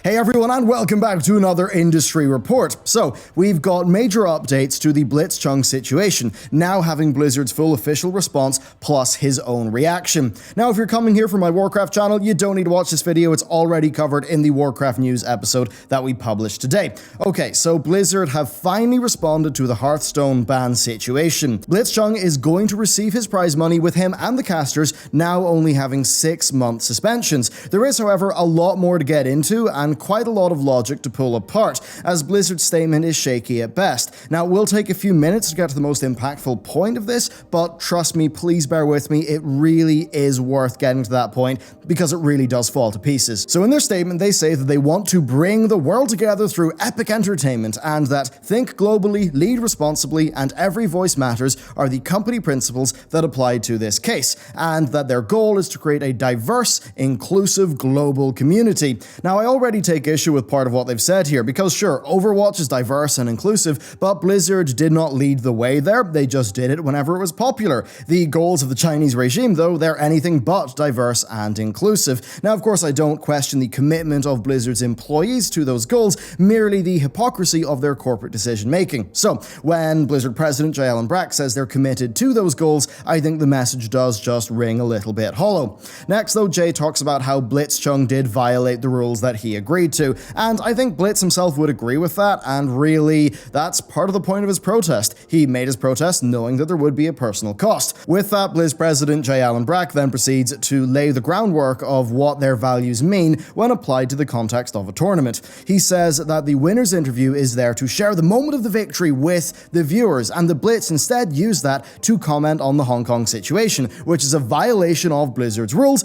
Hey everyone, and welcome back to another industry report. So, we've got major updates to the Blitz situation, now having Blizzard's full official response plus his own reaction. Now, if you're coming here from my Warcraft channel, you don't need to watch this video, it's already covered in the Warcraft news episode that we published today. Okay, so Blizzard have finally responded to the Hearthstone ban situation. Blitzchung is going to receive his prize money, with him and the casters now only having 6-month suspensions. There is, however, a lot more to get into, and quite a lot of logic to pull apart, as Blizzard's statement is shaky at best. Now, it will take a few minutes to get to the most impactful point of this, but trust me, please bear with me, it really is worth getting to that point, because it really does fall to pieces. So in their statement, they say that they want to bring the world together through epic entertainment, and that think globally, lead responsibly, and every voice matters are the company principles that apply to this case, and that their goal is to create a diverse, inclusive, global community. Now, I already take issue with part of what they've said here, because sure, Overwatch is diverse and inclusive, but Blizzard did not lead the way there, they just did it whenever it was popular. The goals of the Chinese regime, though, they're anything but diverse and inclusive. Now, of course, I don't question the commitment of Blizzard's employees to those goals, merely the hypocrisy of their corporate decision-making. So, when Blizzard President J. Allen Brack says they're committed to those goals, I think the message does just ring a little bit hollow. Next, though, Jay talks about how Blitzchung did violate the rules that he agreed to, and I think Blitz himself would agree with that, and really, that's part of the point of his protest. He made his protest knowing that there would be a personal cost. With that, Blizz President J. Allen Brack then proceeds to lay the groundwork of what their values mean when applied to the context of a tournament. He says that the winner's interview is there to share the moment of the victory with the viewers, and the Blitz instead used that to comment on the Hong Kong situation, which is a violation of Blizzard's rules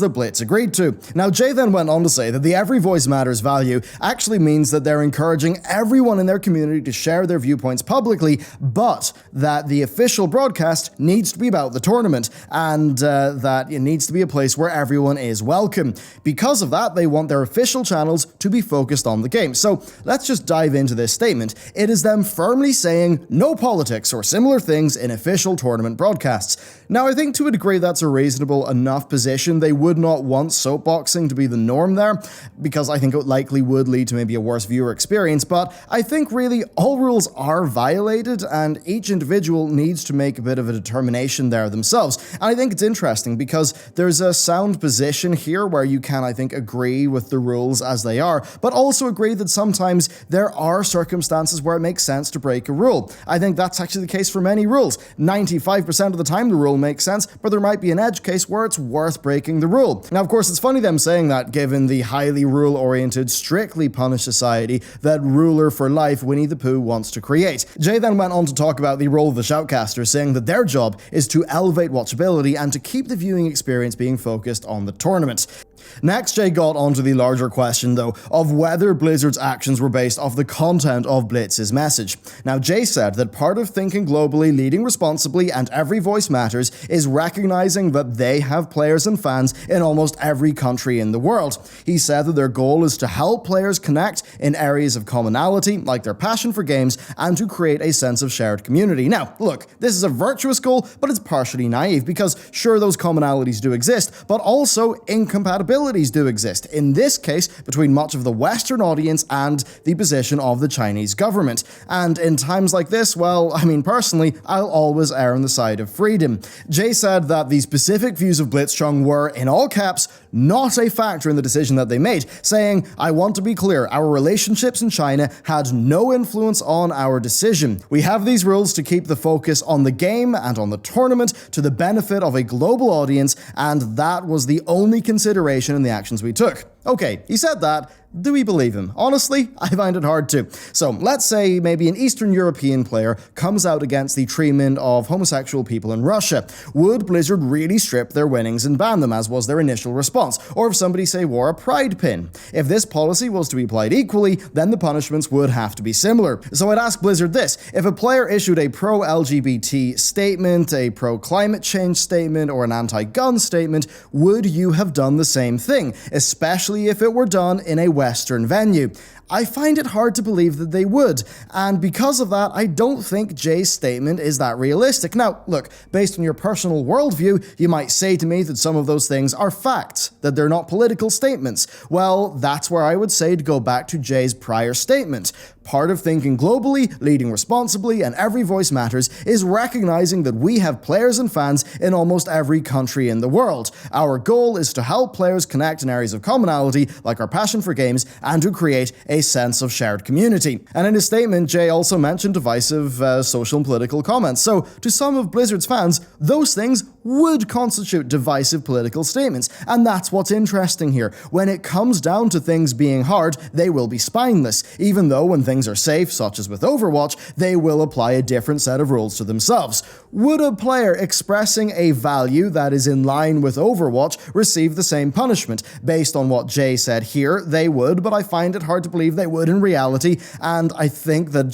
that Blitz agreed to. Now, Jay then went on to say that the Every Voice Matters value actually means that they're encouraging everyone in their community to share their viewpoints publicly, but that the official broadcast needs to be about the tournament, and that it needs to be a place where everyone is welcome. Because of that, they want their official channels to be focused on the game. So let's just dive into this statement. It is them firmly saying no politics or similar things in official tournament broadcasts. Now, I think to a degree that's a reasonable enough position. They would not want soapboxing to be the norm there, because I think it likely would lead to maybe a worse viewer experience, but I think really all rules are violated, and each individual needs to make a bit of a determination there themselves. And I think it's interesting because there's a sound position here where you can, I think, agree with the rules as they are, but also agree that sometimes there are circumstances where it makes sense to break a rule. I think that's actually the case for many rules. 95% of the time the rule makes sense, but there might be an edge case where it's worth breaking the rule. Now, of course, it's funny them saying that, given the highly rule-oriented, strictly punished society that ruler for life Winnie the Pooh wants to create. Jay then went on to talk about the role of the shoutcasters, saying that their job is to elevate watchability and to keep the viewing experience being focused on the tournament. Next, Jay got onto the larger question, though, of whether Blizzard's actions were based off the content of Blitz's message. Now, Jay said that part of thinking globally, leading responsibly, and every voice matters is recognizing that they have players and fans in almost every country in the world. He said that their goal is to help players connect in areas of commonality, like their passion for games, and to create a sense of shared community. Now, look, this is a virtuous goal, but it's partially naive, because sure, those commonalities do exist, but also incompatibilities do exist, in this case between much of the Western audience and the position of the Chinese government. And in times like this, well, I mean, personally, I'll always err on the side of freedom. Jay said that the specific views of Blitzchung were, in all caps, not a factor in the decision that they made, saying, "I want to be clear, our relationships in China had no influence on our decision. We have these rules to keep the focus on the game and on the tournament to the benefit of a global audience, and that was the only consideration in the actions we took." Okay, he said that. Do we believe him? Honestly, I find it hard to. So let's say maybe an Eastern European player comes out against the treatment of homosexual people in Russia. Would Blizzard really strip their winnings and ban them, as was their initial response? Or if somebody, say, wore a pride pin? If this policy was to be applied equally, then the punishments would have to be similar. So I'd ask Blizzard this: if a player issued a pro-LGBT statement, a pro-climate change statement, or an anti-gun statement, would you have done the same thing? Especially if it were done in a Western venue. I find it hard to believe that they would, and because of that, I don't think Jay's statement is that realistic. Now, look, based on your personal worldview, you might say to me that some of those things are facts, that they're not political statements. Well, that's where I would say to go back to Jay's prior statement. Part of thinking globally, leading responsibly, and every voice matters is recognizing that we have players and fans in almost every country in the world. Our goal is to help players connect in areas of commonality, like our passion for games, and to create a sense of shared community. And in his statement, Jay also mentioned divisive social and political comments. So, to some of Blizzard's fans, those things would constitute divisive political statements. And that's what's interesting here. When it comes down to things being hard, they will be spineless, even though when things are safe, such as with Overwatch, they will apply a different set of rules to themselves. Would a player expressing a value that is in line with Overwatch receive the same punishment? Based on what Jay said here, they would, but I find it hard to believe they would in reality, and I think that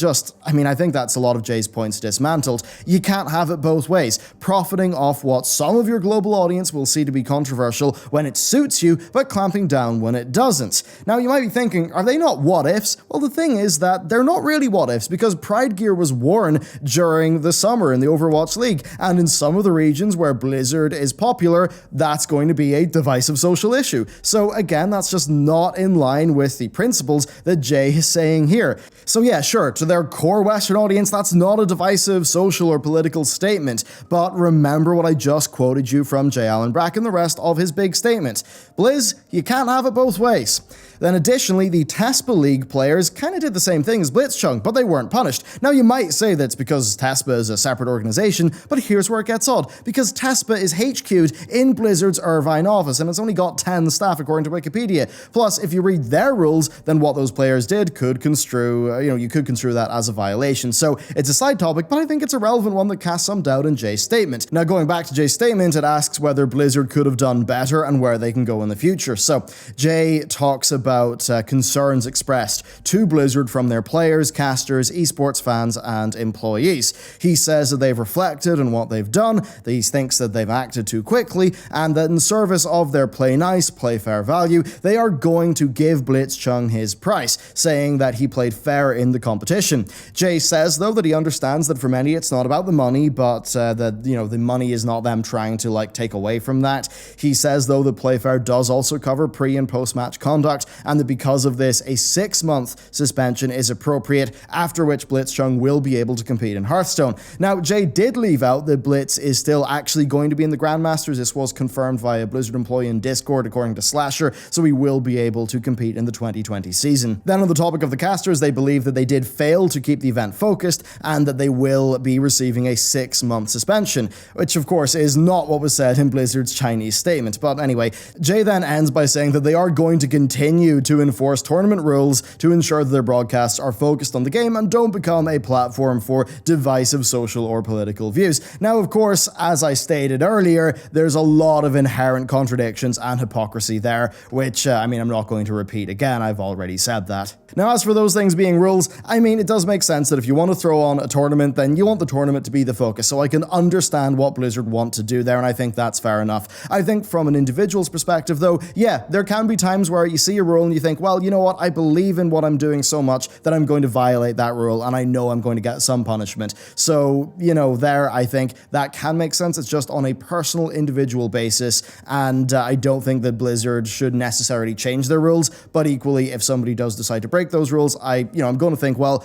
I think that's a lot of Jay's points dismantled. You can't have it both ways, profiting off what some of your global audience will see to be controversial when it suits you, but clamping down when it doesn't. Now, you might be thinking, are they not what-ifs? Well, the thing is that they're not really what-ifs, because Pride gear was worn during the summer in the Overwatch League, and in some of the regions where Blizzard is popular, that's going to be a divisive social issue. So again, that's just not in line with the principles that Jay is saying here. So yeah, sure, to their core Western audience, that's not a divisive social or political statement, but remember what I just quoted you from J. Allen Brack and the rest of his big statement. Blizz, you can't have it both ways. Then additionally, the TESPA League players kind of did the same thing as Blitzchung, but they weren't punished. Now you might say that's because TESPA is a separate organization, but here's where it gets odd, because TESPA is HQ'd in Blizzard's Irvine office, and it's only got 10 staff according to Wikipedia. Plus, if you read their rules, then what those players did could construe, you could construe that as a violation. So it's a side topic, but I think it's a relevant one that casts some doubt in Jay's statement. Now going back to Jay's statement, it asks whether Blizzard could have done better and where they can go in the future. So Jay talks about concerns expressed to Blizzard from their players, casters, esports fans, and employees. He says that they've reflected on what they've done, that he thinks that they've acted too quickly, and that in service of their play nice, play fair value, they are going to give Blitzchung his price, saying that he played fair in the competition. Jay says, though, that he understands that for many it's not about the money, but that, the money is not them trying to, take away from that. He says, though, that play fair does also cover pre- and post-match conduct, and that because of this, a 6-month suspension is appropriate, after which Blitzchung will be able to compete in Hearthstone. Now, Jay did leave out that Blitz is still actually going to be in the Grandmasters. This was confirmed via a Blizzard employee in Discord, according to Slasher, so he will be able to compete in the 2020 season. Then on the topic of the casters, they believe that they did fail to keep the event focused, and that they will be receiving a 6-month suspension, which of course is not what was said in Blizzard's Chinese statement. But anyway, Jay then ends by saying that they are going to continue to enforce tournament rules to ensure that their broadcasts are focused on the game and don't become a platform for divisive social or political views. Now, of course, as I stated earlier, there's a lot of inherent contradictions and hypocrisy there, which, I'm not going to repeat again, I've already said that. Now, as for those things being rules, it does make sense that if you want to throw on a tournament, then you want the tournament to be the focus, so I can understand what Blizzard want to do there, and I think that's fair enough. I think from an individual's perspective, though, yeah, there can be times where you see a rule and you think, well, you know what, I believe in what I'm doing so much that I'm going to violate that rule, and I know I'm going to get some punishment. So, there, I think that can make sense. It's just on a personal, individual basis, and I don't think that Blizzard should necessarily change their rules, but equally, if somebody does decide to break those rules, I'm going to think, well,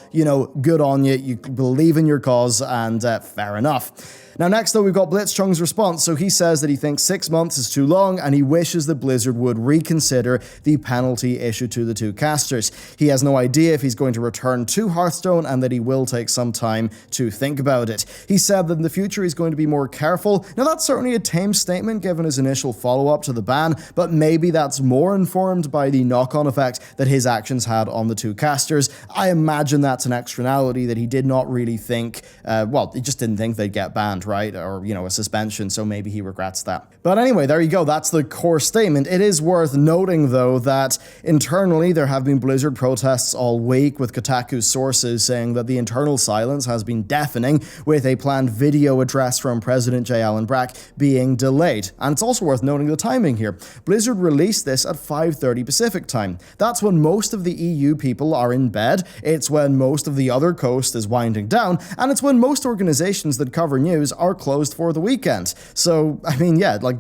good on you, you believe in your cause, and fair enough. Now next though, we've got Blitzchung's response. So he says that he thinks 6 months is too long and he wishes that Blizzard would reconsider the penalty issued to the two casters. He has no idea if he's going to return to Hearthstone and that he will take some time to think about it. He said that in the future he's going to be more careful. Now that's certainly a tame statement given his initial follow-up to the ban, but maybe that's more informed by the knock-on effect that his actions had on the two casters. I imagine that's an externality that he did not really think, he just didn't think they'd get banned, right? Or, a suspension, so maybe he regrets that. But anyway, there you go. That's the core statement. It is worth noting, though, that internally there have been Blizzard protests all week, with Kotaku's sources saying that the internal silence has been deafening, with a planned video address from President J. Allen Brack being delayed. And it's also worth noting the timing here. Blizzard released this at 5:30 Pacific time. That's when most of the EU people are in bed, it's when most of the other coast is winding down, and it's when most organizations that cover news are closed for the weekend. So,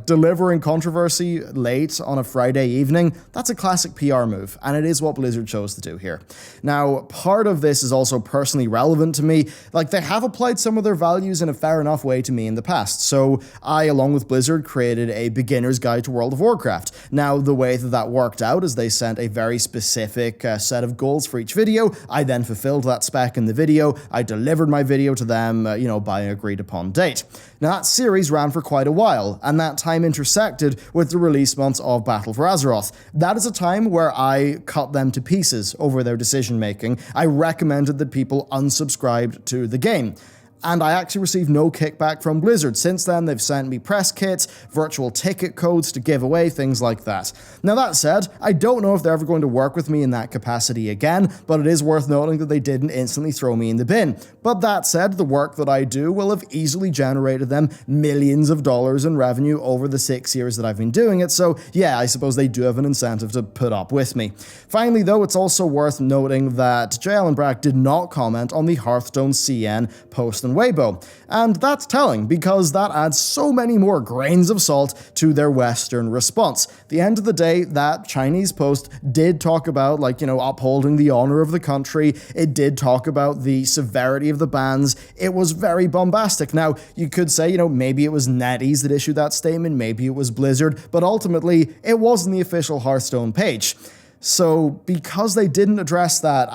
delivering controversy late on a Friday evening, that's a classic PR move, and it is what Blizzard chose to do here. Now, part of this is also personally relevant to me. They have applied some of their values in a fair enough way to me in the past. So I, along with Blizzard, created a beginner's guide to World of Warcraft. Now, the way that worked out is they sent a very specific set of goals for each video. I then fulfilled that spec in the video. I delivered my video to them, by an agreed upon date. Now, that series ran for quite a while, and that time intersected with the release months of Battle for Azeroth. That is a time where I cut them to pieces over their decision making. I recommended that people unsubscribed to the game. And I actually received no kickback from Blizzard. Since then, they've sent me press kits, virtual ticket codes to give away, things like that. Now, that said, I don't know if they're ever going to work with me in that capacity again, but it is worth noting that they didn't instantly throw me in the bin. But that said, the work that I do will have easily generated them millions of dollars in revenue over the 6 years that I've been doing it, so yeah, I suppose they do have an incentive to put up with me. Finally, though, it's also worth noting that J. Allen Brack did not comment on the Hearthstone CN post and Weibo. And that's telling, because that adds so many more grains of salt to their Western response. At the end of the day, that Chinese post did talk about, upholding the honor of the country. It did talk about the severity of the bans. It was very bombastic. Now, you could say, maybe it was NetEase that issued that statement, maybe it was Blizzard, but ultimately, it wasn't the official Hearthstone page. So, because they didn't address that,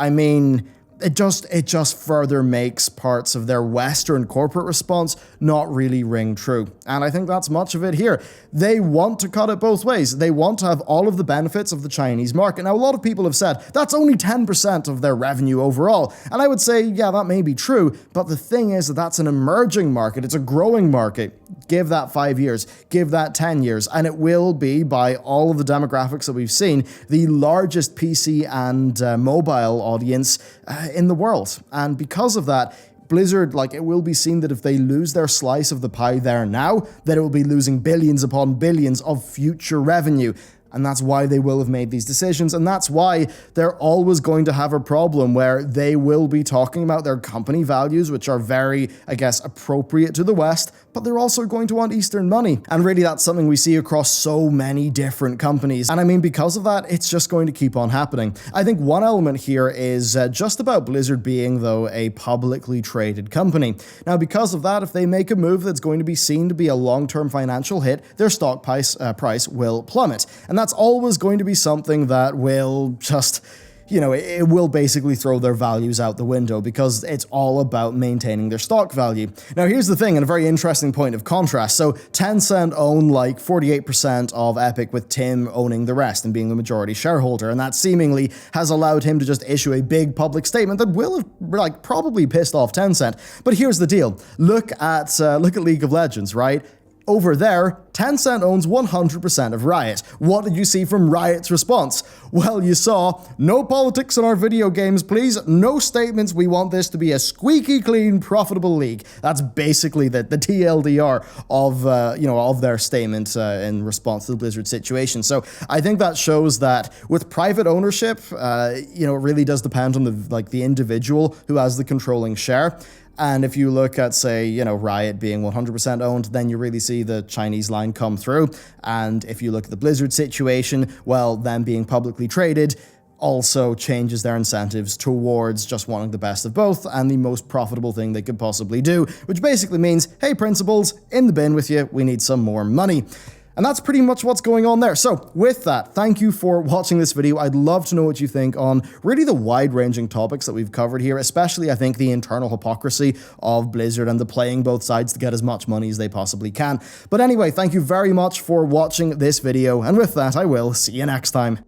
it just further makes parts of their Western corporate response not really ring true. And I think that's much of it here. They want to cut it both ways. They want to have all of the benefits of the Chinese market. Now, a lot of people have said that's only 10% of their revenue overall. And I would say, yeah, that may be true. But the thing is that that's an emerging market. It's a growing market. Give that 5 years, give that 10 years, and it will be, by all of the demographics that we've seen, the largest PC and mobile audience in the world. And because of that, Blizzard, it will be seen that if they lose their slice of the pie there now, that it will be losing billions upon billions of future revenue. And that's why they will have made these decisions, and that's why they're always going to have a problem where they will be talking about their company values, which are very, appropriate to the West, but they're also going to want Eastern money. And really, that's something we see across so many different companies. And because of that, it's just going to keep on happening. I think one element here is just about Blizzard being, though, a publicly traded company. Now, because of that, if they make a move that's going to be seen to be a long-term financial hit, their stock price will plummet. And that's always going to be something that will just, it will basically throw their values out the window, because it's all about maintaining their stock value. Now, here's the thing, and a very interesting point of contrast. So Tencent own 48% of Epic, with Tim owning the rest and being the majority shareholder, and that seemingly has allowed him to just issue a big public statement that will have probably pissed off Tencent. But here's the deal. Look at League of Legends, right? Over there, Tencent owns 100% of Riot. What did you see from Riot's response? Well, you saw, no politics in our video games, please. No statements. We want this to be a squeaky clean, profitable league. That's basically the TLDR of their statement in response to the Blizzard situation. So I think that shows that with private ownership, it really does depend on the individual who has the controlling share. And if you look at, say, Riot being 100% owned, then you really see the Chinese line come through. And if you look at the Blizzard situation, well, them being publicly traded also changes their incentives towards just wanting the best of both and the most profitable thing they could possibly do, which basically means, hey, principals, in the bin with you, we need some more money. And that's pretty much what's going on there. So with that, thank you for watching this video. I'd love to know what you think on really the wide-ranging topics that we've covered here, especially, I think, the internal hypocrisy of Blizzard and the playing both sides to get as much money as they possibly can. But anyway, thank you very much for watching this video, and with that, I will see you next time.